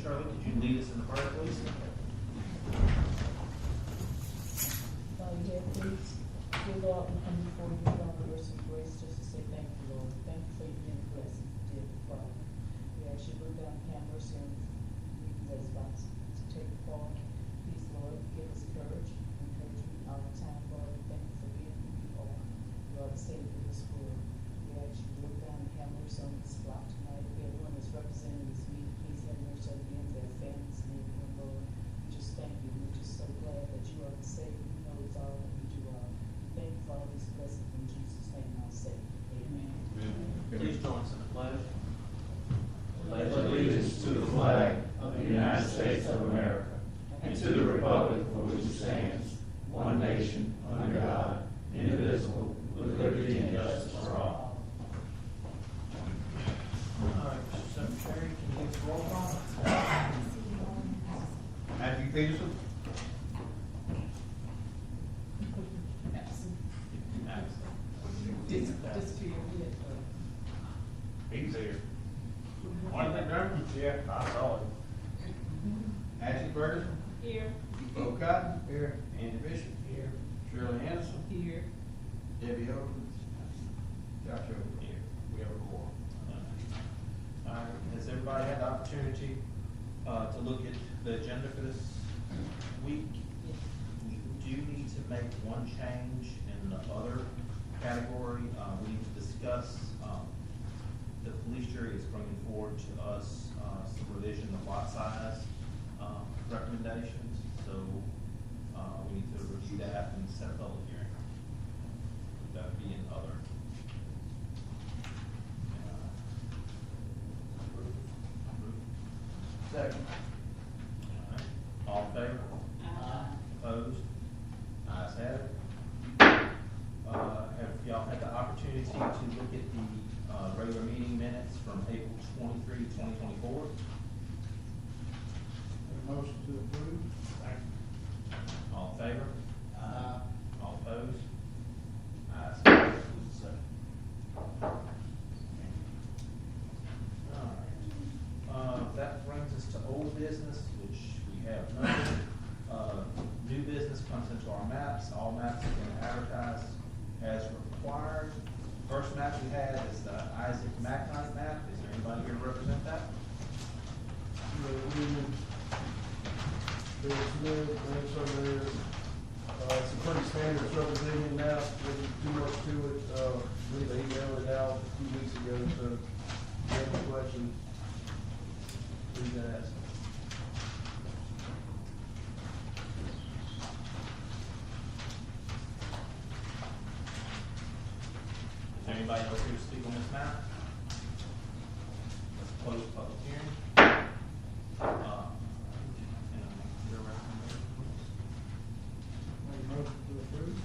Shirley, could you lead us in the prayer, please? Yeah, please. Dear Lord, we come before you with all the mercy and grace just to say thank you, Lord. Thank you for your many blessings, dear Father. We ask you to look down and have mercy on the meeting that is about to take part. Please, Lord, give us courage, encourage me all the time, Lord. Thank you for being who you are. You are the Savior of this world. We ask you to look down and have mercy on this flock tonight. Everyone that's represented in this meeting, please have mercy on them, their families, and everyone, Lord. We just thank you. We're just so glad that you are the Savior who knows all and you do all. Thank you for all these blessings in Jesus' name. I'll say, amen. Please join us in the pledge. Pledge allegiance to the flag of the United States of America and to the republic for which it stands, one nation, under God, indivisible, with liberty and justice for all. All right, Mr. Secretary, can you give the roll call? Matthew Peterson. He's here. Martin McDermott? Yeah, I saw him. Ashley Ferguson? Here. Bo Cotton? Here. Andy Bishop? Here. Shirley Anderson? Here. Debbie Owens? Josh Over? Here, we have a quorum. All right, has everybody had the opportunity to look at the agenda for this week? We do need to make one change in the other category. We need to discuss, the police jury is bringing forward to us some revision of lot size recommendations. So we need to review that and set a public hearing. That would be in other. Second. All right. All in favor? Opposed? Ayes have it. Have y'all had the opportunity to look at the regular meeting minutes from April 23, 2024? Motion to approve. All in favor? All opposed? Ayes have it. All right. That brings us to old business, which we have none. New business comes into our maps. All maps have been advertised as required. First map we had is the Isaac McKnight map. Is there anybody here to represent that? It's a pretty standard subdivision now, there's too much to it, we emailed it out a few weeks ago, so if you have any questions, please ask. Is there anybody else here to speak on this map? Let's close the public hearing. Your recommendation, please. Make a motion to approve?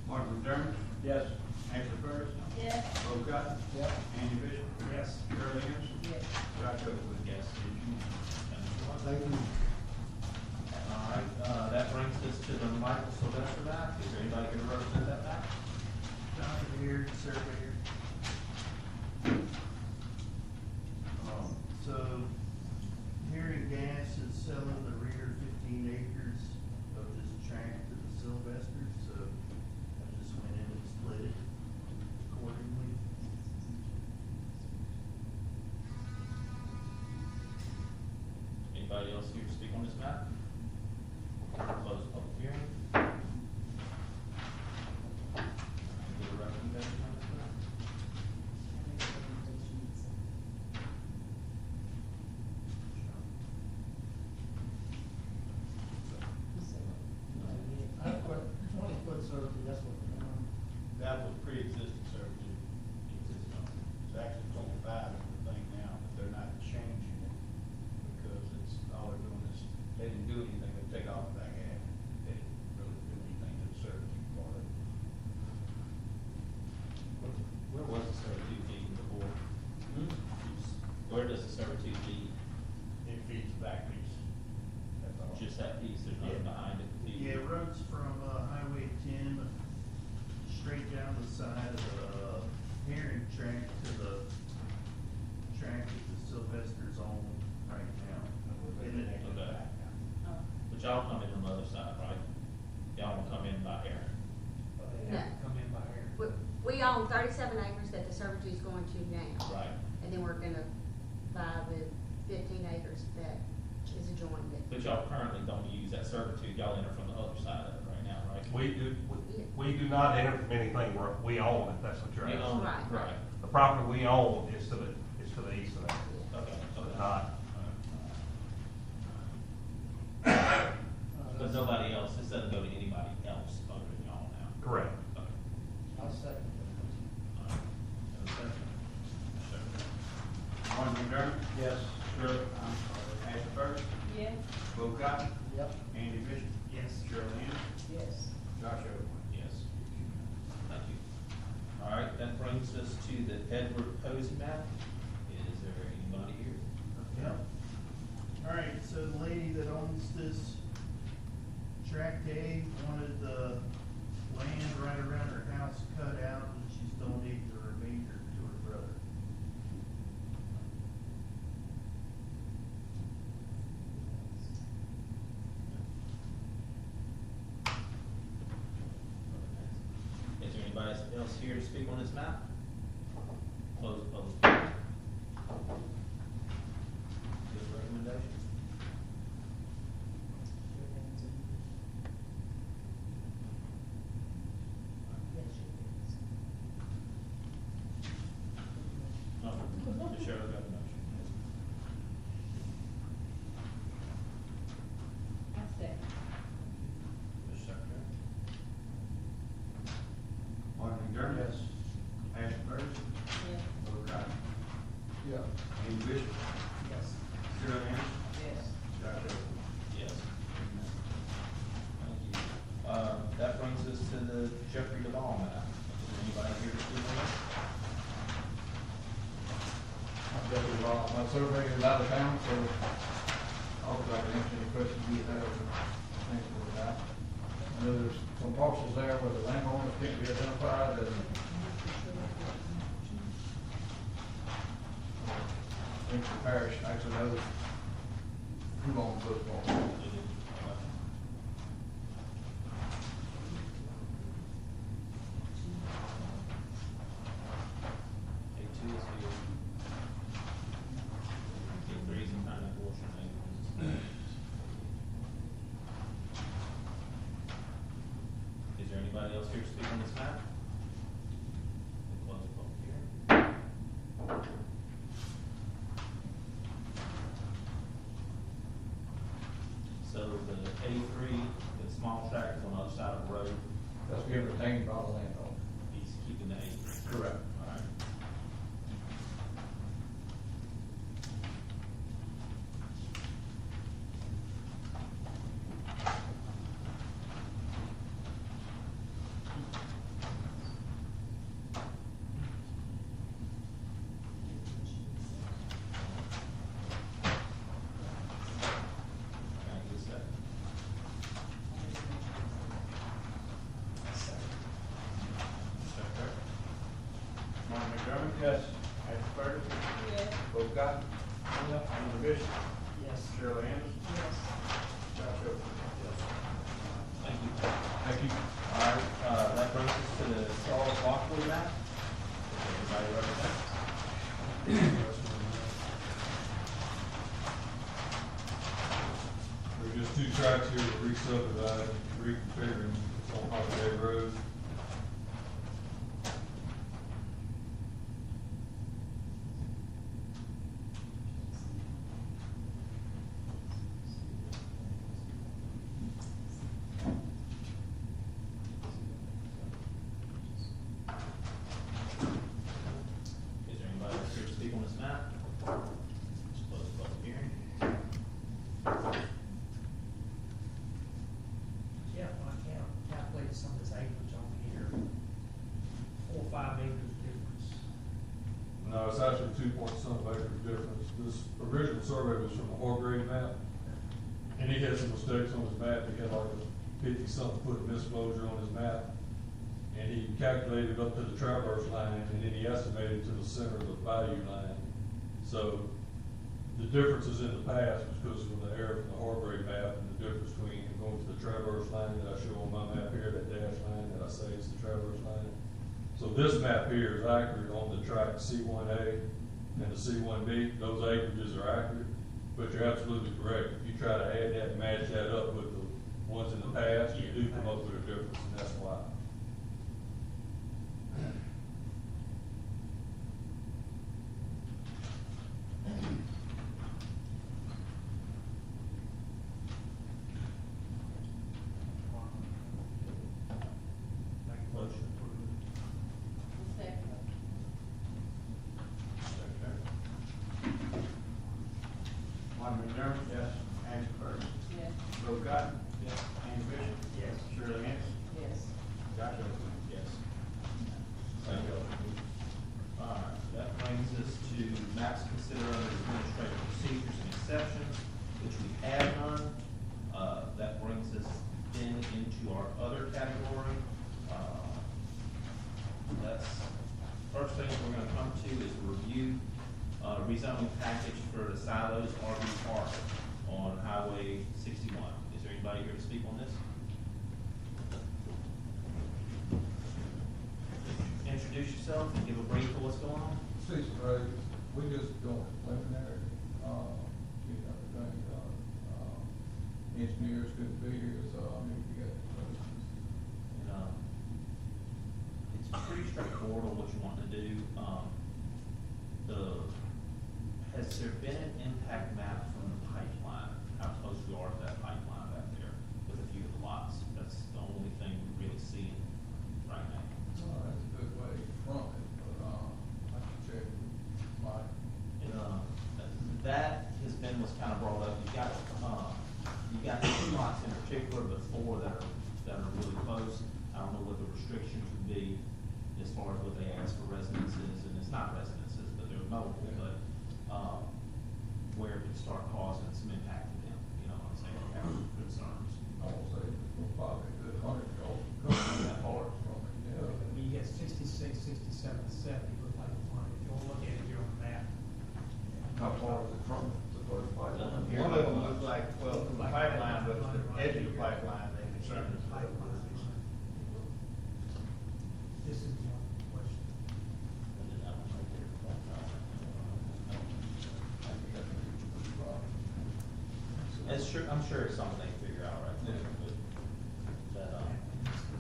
Martin McDermott? Yes. Ashley Ferguson? Yes. Bo Cotton? Yep. Andy Bishop? Yes. Shirley Anderson? Yes. Josh Over? Yes. Thank you. All right, that brings us to the Michael Sylvester map. Is there anybody going to represent that map? Jonathan here, surveyor. So, Harry Gas is selling the rear 15 acres of this tract to the Sylvesters, so I just went in and split it accordingly. Anybody else here to speak on this map? Close the public hearing. Give a recommendation on this map. I have a question, 20-foot servitude, that's what, That was pre-existing servitude. It's actually 25 is the thing now, but they're not changing it because it's, all they're doing is letting We own 37 acres that the servitude is going to now. Right. And then we're gonna buy the 15 acres that is adjoining it. But y'all currently don't use that servitude, y'all enter from the other side of it right now, right? We do not enter from anything where we own it, that's what you're You asking. own it, Right. right, The property we own is to the east of that. okay, okay. Not, But nobody else, this doesn't go to anybody else other than y'all now? correct. Okay. I'll second All right. Have a second? Sure. Martin McDermott? Yes. Shirley, Ashley Burks? Yes. Bo Cotton? Yep. Andy Bishop? Yes. Shirley Ann? Yes. Josh Overland? Yes. Thank you. All right, that brings us to the Edward Posey map. Is there anybody here? Yep. All right, so the lady that owns this tract A wanted the land right around her house cut out, and she's donating the remainder to her brother. Is there anybody else here to speak on this map? Close the public hearing. Give recommendations. Oh, the sheriff got a motion. I second. Mr. Secretary? Martin McDermott? Yes. Ashley Burks? Yes. Bo Cotton? Yeah. Andy Bishop? Yes. Shirley Ann? Yes. Josh Overland? Yes. Thank you. That brings us to the Jeffrey Duvall map. Is there anybody here to speak on this? I'm Deputy Law, my survey is out of town, so I'll try to answer any questions you have or things like that. I know there's some parcels there where the landowners can't be identified, and I think the parish actually knows who owns those parcels. A2 is here. A3 is in kind of portion. Is there anybody else here to speak on this map? We'll close the public hearing. So the A3, the small tract is on the other side of the road, That's being retained by the landowner. he's keeping the A3. Correct. All right. Can I get a second? Secretary? Martin McDermott? Yes. Ashley Burks? Yes. Bo Cotton? Andy Bishop? Yes. Shirley Ann? Yes. Josh Overland? Thank you. Thank you. All right, that brings us to the Charles Lockwood map. Everybody represent? There's just two tracks here to re-subdivide, reconfiguring, it's on Holiday Road. Is there anybody else here to speak on this map? Just close the public hearing. Yeah, I calculated some of this acreage on here, 4 or 5 acres difference. No, it's actually 2 point some acres difference. This original survey was from the Hargrave map. And he had some mistakes on his map. He had like a 50-something foot misclosure on his map. And he calculated up to the traverse line, and then he estimated to the center of the value line. So the differences in the past was because of the error from the Hargrave map, and the difference between going to the traverse line that I show on my map here, that dash line that I say is the traverse line. So So this map here is accurate on the track C1A and the C1B, those acreages are accurate, but you're absolutely correct. If you try to add that and match that up with the ones in the past, you do come up with a difference, and that's why. Make a motion to approve. Martin McDermott? Yes. Angie Burns? Yes. Bill Cotton? Yes. Andy Bishop? Yes. Shirley Henson? Yes. Josh Overland? Yes. Thank you. All right, that brings us to maps considered under administrative procedures and exceptions, which we have none. That brings us then into our other category. That's, first thing we're gonna come to is review, rezoning package for the Silos RV Park on Highway 61. Is there anybody here to speak on this? Introduce yourself and give a brief of what's going on. Cecil Rhodes, we just going preliminary, get everything done. Engineers couldn't be here, so I mean, we got questions. And, it's pretty straightforward on what you want to do. Has there been an impact map from the pipeline? How close we are to that pipeline back there with a few of the lots? That's the only thing we really see right now. That's a good way from it, but, I can check with Mike. That has been what's kind of brought up. You've got two lots in particular, but four that are really close. I don't know what the restrictions would be as far as what they ask for residences, and it's not residences, but they're mobile, but, where it could start causing some impact to them, you know what I'm saying, have concerns. I will say, we're probably a good 100 goals, coming that hard from it, yeah. You get 66, 67, 70, look like one. If you want to look at it here on the map. How far is it from the first pipeline? One of them looks like, well, from the pipeline, but the edge of the pipeline, they concerned us. This is the one question. It's sure, I'm sure it's something they can figure out right there, but, that,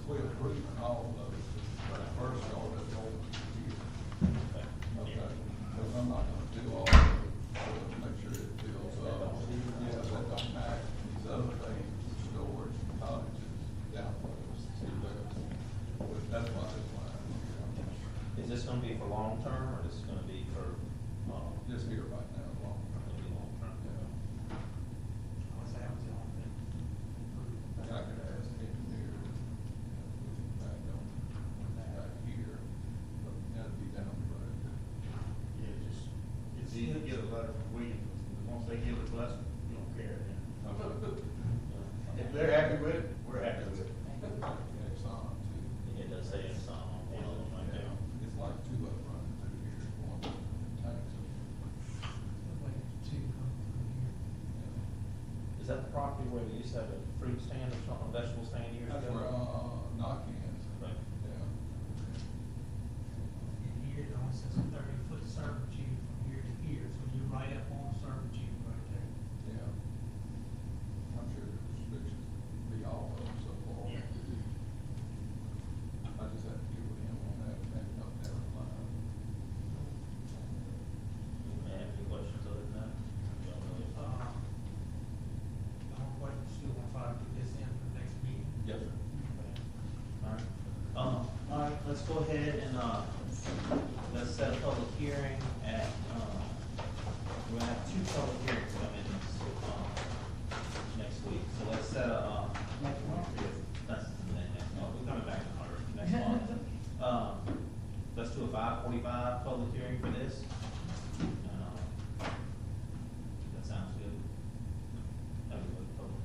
We approved all of those, but first all that gold here. Okay, because I'm not gonna do all of it, so make sure it fills up. Yeah, that don't matter, these other things, storage, cottages, downloads, see-those, that's why this line, is this gonna be for long term, or is this gonna be for, just here right now, long. gonna be long term? Once that was the only thing. And I could ask the engineer, back on, back here, but that'd be down the road. Yeah, just, it's easy to get a letter from William, once they give it to us, we don't care then. If they're happy with it, we're happy with it. Exxon too. It does say it's on one of them right there. It's like two of them running through here, one tanks. Look like two coming through here. Is that the property where they used to have a fruit stand or something, a vegetable stand years That's ago? where, knock-ins. Right. Yeah. And here it only says a 30-foot servitude from here to here, so you're right up on servitude right there. Yeah. I'm sure the restrictions be all of them so far. Yeah. I just have to get with him on that, up there line. Any questions other than that? The whole question, still want to try to put this in for the next meeting? Yes, sir. All right, let's go ahead and, let's set a public hearing at, we're gonna have two public hearings come in this, next week. So let's set a, Next month. that's, we're coming back to her next month. Let's do a 5:45 public hearing for this. That sounds good. Everybody public.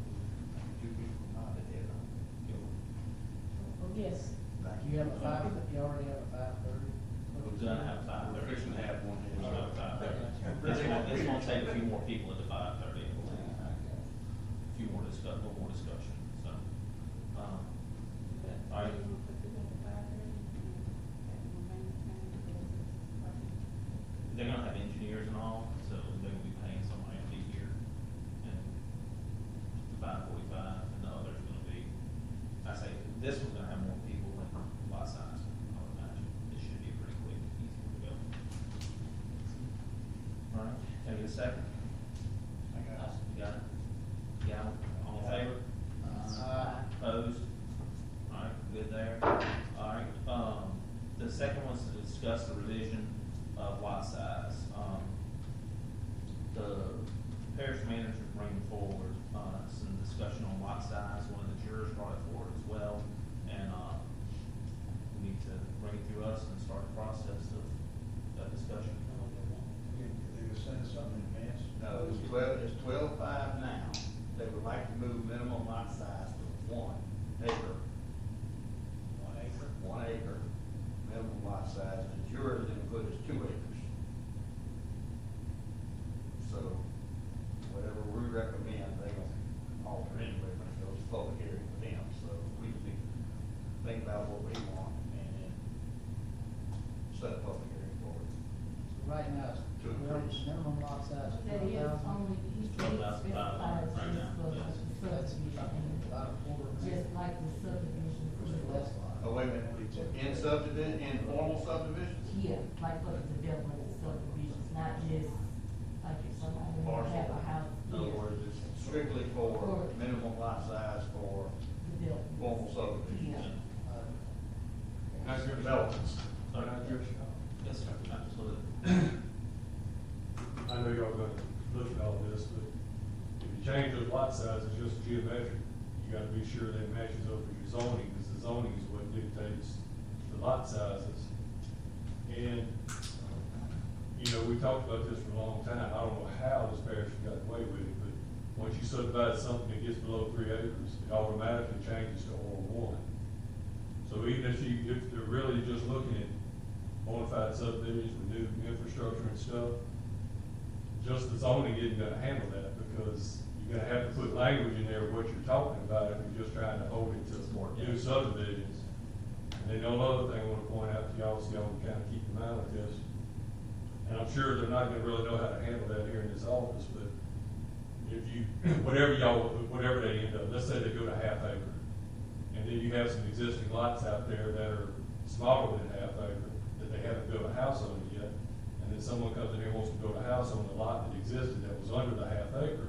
Two people nodded, yeah. Oh, yes. You have a you already have a 5:30? We're gonna have 5:30. Fixing to have one here. We're gonna have 5:30. It's gonna take a few more people at the 5:30. A few more discussion, so, all right. second? I got it. You got it? You got it? All in favor? Opposed? All right, good there. All right, the second one's to discuss the revision of lot size. The parish manager bringing forward, some discussion on lot size. One of the jurors brought it forward as well. And, we need to bring it through us and start the process of that discussion. They were saying something in advance. No, it's 12.5 now. They would like to move minimum lot size to 1 acre. 1 acre. 1 acre, minimum lot size. The jurors didn't put is 2 acres. So, whatever we recommend, they gonna alter anyway when it goes to public hearing for them. So, we just need to think about what we want and then set a public hearing for it. Right now, it's To one increase. minimum lot size of That is 12,000. only, he $12,500 specifies right now, just yes. for the subdivision, About a quarter of an just acre. like the subdivision. Which is less lot. Oh, wait a minute, in subdivision, in formal subdivisions? Yeah, like for the development of subdivisions, not just like if somebody wanna have a house. In other words, it's strictly for minimum lot size for Development. formal subdivision. Yeah. Can I address Developments. Can I address y'all? Yes, sir, absolutely. I know y'all gonna look at all this, but if you change those lot sizes just geometric, you gotta be sure that matches up with your zoning, because the zoning is what dictates the lot sizes. And, you know, we talked about this for a long time, I don't know how this parish got away with it, but once you subdivide something that gets below 3 acres, it automatically changes to R1. So even if they're really just looking at bona fide subdivisions with new infrastructure and stuff, just the zoning isn't gonna handle that, because you're gonna have to put language in there of what you're talking about if you're just trying to hold it to new subdivisions. And then the only other thing I wanna point out to y'all, so y'all can kinda keep in mind with this, and I'm sure they're not gonna really know how to handle that here in this office, but if you, whatever they end up, let's say they go to half acre, and then you have some existing lots out there that are smaller than half acre, that they haven't built a house on it yet, and then someone comes in here and wants to build a house on the lot that existed that was under the half acre.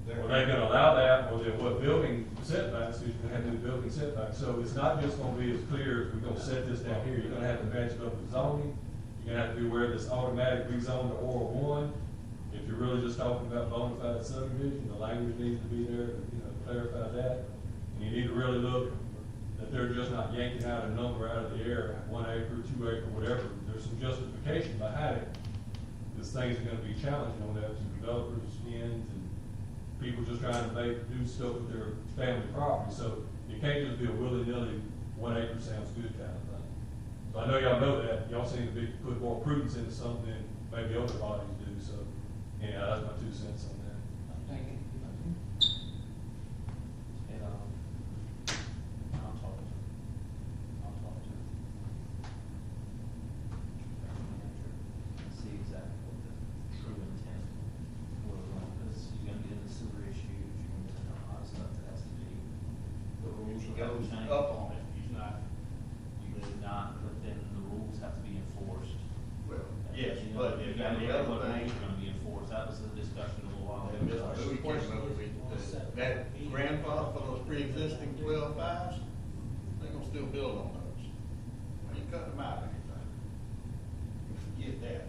Are they gonna allow that, or then what building setbacks, who's gonna have new building setbacks? So it's not just gonna be as clear as we're gonna set this down here, you're gonna have to match it up with zoning, you're gonna have to be aware of this automatic rezone to R1. If you're really just talking about bona fide subdivision, the language needs to be there, to clarify that. And you need to really look that they're just not yanking out a number out of the air, 1 acre, 2 acre, whatever. There's some justification behind it. Because things are gonna be challenging on that, some developers, ends, and people just trying to do stuff with their family property. So it can't just be a willy-nilly, 1 acre sounds good kind of thing. So I know y'all know that, y'all seem to put more prudence into something than maybe other bodies do, so, yeah, that's my 2 cents on that. Thank you. And, I'll talk to see exactly what the true intent was on, because you're gonna get into sewer issues, you're gonna get into a lot of stuff that has to be. The If rules he will have to goes change. up on it, he's not, You should not, but then the rules have to be enforced. well, yes, You know, but you if gotta the look at other what rules thing, are gonna be enforced, that was the discussion a little while and ago. Mr. Louis came up with, that grandfather for those pre-existing 12.5s, they're gonna still build on those. I ain't cutting them out or anything. You forget that.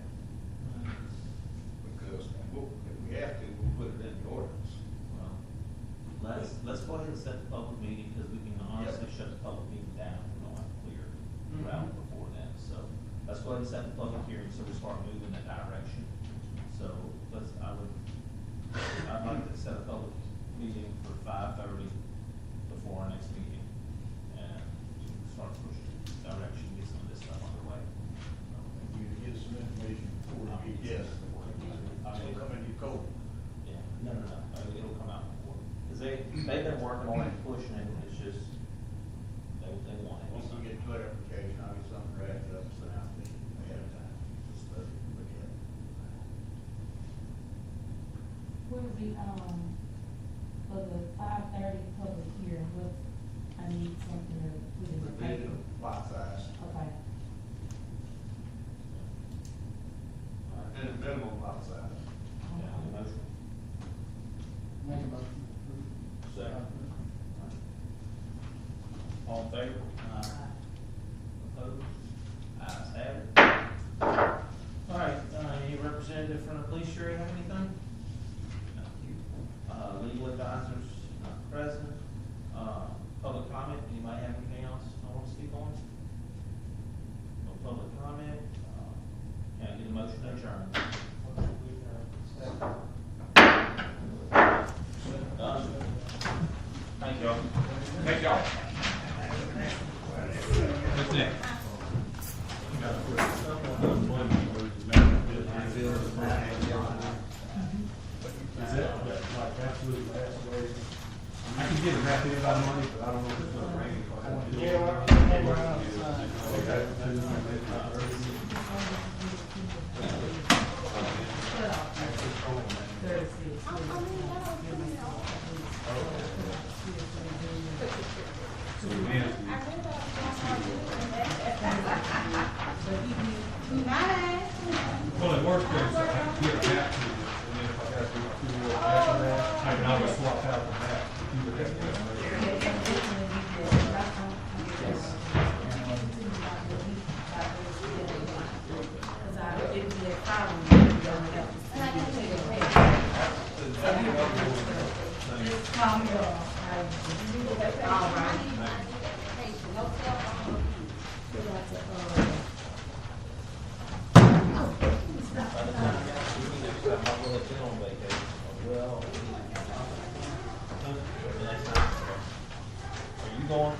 Because if we have to, we'll put it in the ordinance. Well, let's go ahead and set the public meeting, because we can honestly shut the public meeting down, we don't have to clear the route before then, so. Let's go ahead and set the public hearing, so we start moving in that direction. So, I'd like to set a public meeting for 5:30 before our next meeting, and start pushing direction, get some of this stuff underway. You to get some information before the meeting. Yes. I mean, It'll come in your code. yeah, no, it'll come out before, because they've been working on it, pushing it, it's just, they want it. Once you get clarification, I'll get something drafted up, sent out to you ahead of time. Just look at it. Will be, for the 5:30 public hearing, what, I need something to put in the paper. Revision of lot size. Okay. All from the police, Sherry, have anything? Thank you. Legal advisors not present. Public comment, anybody have anything else I want to speak on? No public comment. Can I get a motion to adjourn? Done. Thank y'all. Thank y'all. What's next? Is that like absolute last way? I can get a map in by money, but I don't know if it's gonna rain. Well, the worst case, I can get a map to you, and then if I gotta do a few more after that, I can always swap out the map. You would have to get Are you going?